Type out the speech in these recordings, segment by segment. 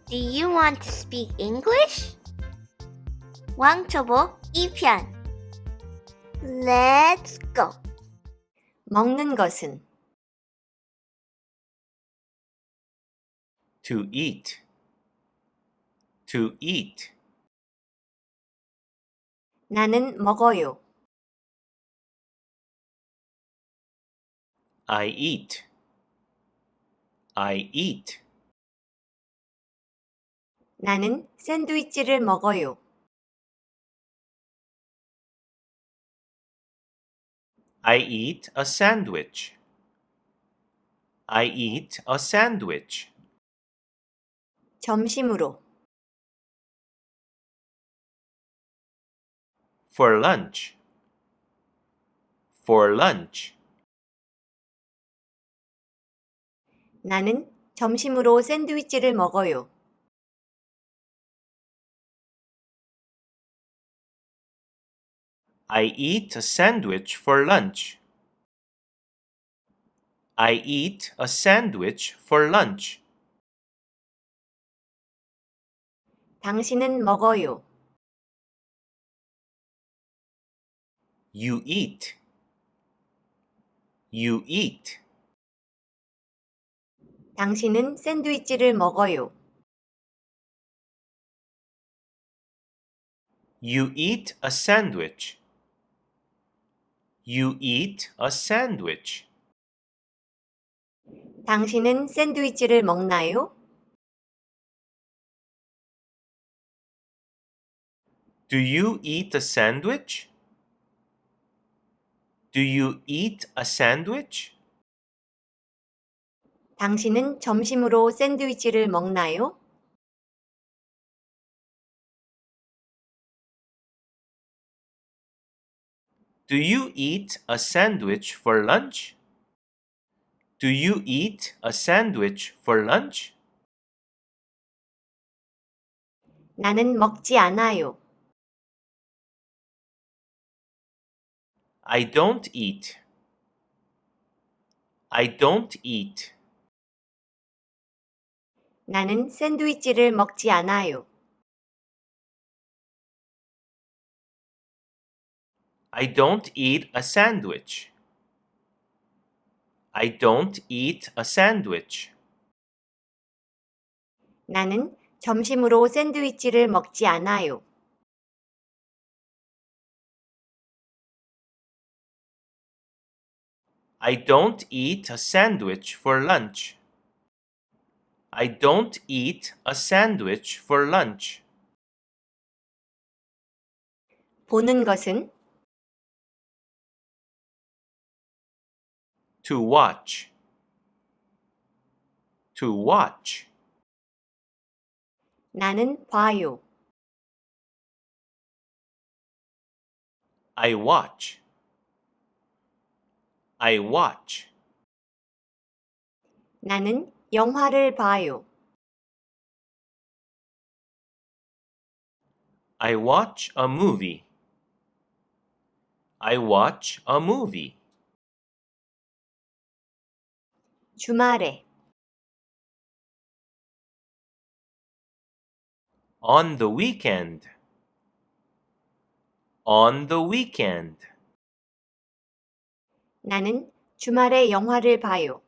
Do you want to speak English? 왕초보 2편. Let's go. 먹는 것은 To eat. To eat. 나는 먹어요. I eat. I eat. 나는 샌드위치를 먹어요. I eat a sandwich. I eat a sandwich. 점심으로 For lunch. For lunch. 나는 점심으로 샌드위치를 먹어요. I eat a sandwich for lunch. I eat a sandwich for lunch. 당신은 먹어요. You eat. You eat. 당신은 샌드위치를 먹어요. You eat a sandwich. You eat a sandwich. 당신은 샌드위치를 먹나요? Do you eat a sandwich? Do you eat a sandwich? 당신은 점심으로 샌드위치를 먹나요? Do you eat a sandwich for lunch? Do you eat a sandwich for lunch? 나는 먹지 않아요. I don't eat. I don't eat. 나는 샌드위치를 먹지 않아요. I don't eat a sandwich. I don't eat a sandwich. 나는 점심으로 샌드위치를 먹지 않아요. I don't eat a sandwich for lunch. I don't eat a sandwich for lunch. 보는 것은 To watch. To watch. 나는 봐요. I watch. I watch. 나는 영화를 봐요. I watch a movie. I watch a movie. 주말에 On the weekend. On the weekend. 나는 주말에 영화를 봐요.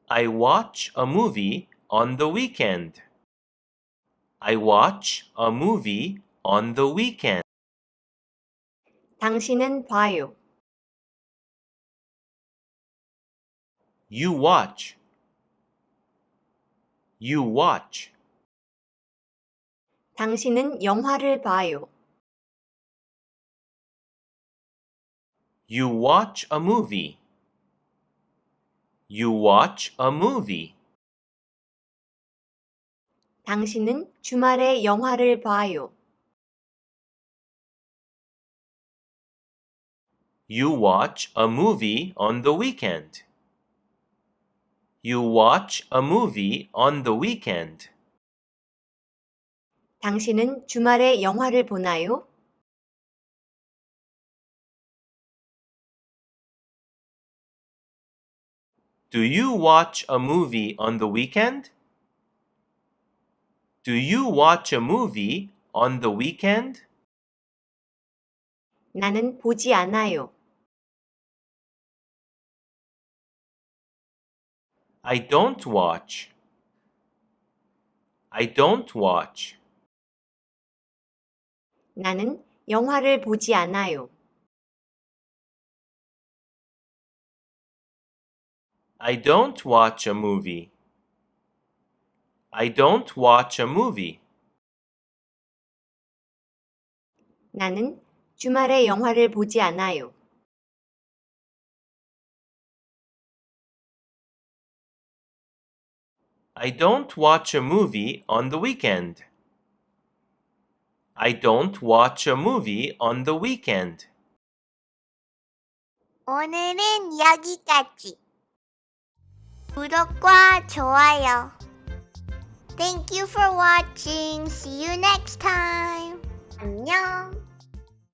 I watch a movie on the weekend. I watch a movie on the weekend. 당신은 봐요. You watch. You watch. 당신은 영화를 봐요. You watch a movie. You watch a movie. 당신은 주말에 영화를 봐요. You watch a movie on the weekend. You watch a movie on the weekend. 당신은 주말에 영화를 보나요? Do you watch a movie on the weekend? Do you watch a movie on the weekend? 나는 보지 않아요. I don't watch. I don't watch. 나는 영화를 보지 않아요. I don't watch a movie. I don't watch a movie. 나는 주말에 영화를 보지 않아요. I don't watch a movie on the weekend. I don't watch a movie on the weekend. 오늘은 여기까지. 구독과 좋아요. Thank you for watching. See you next time.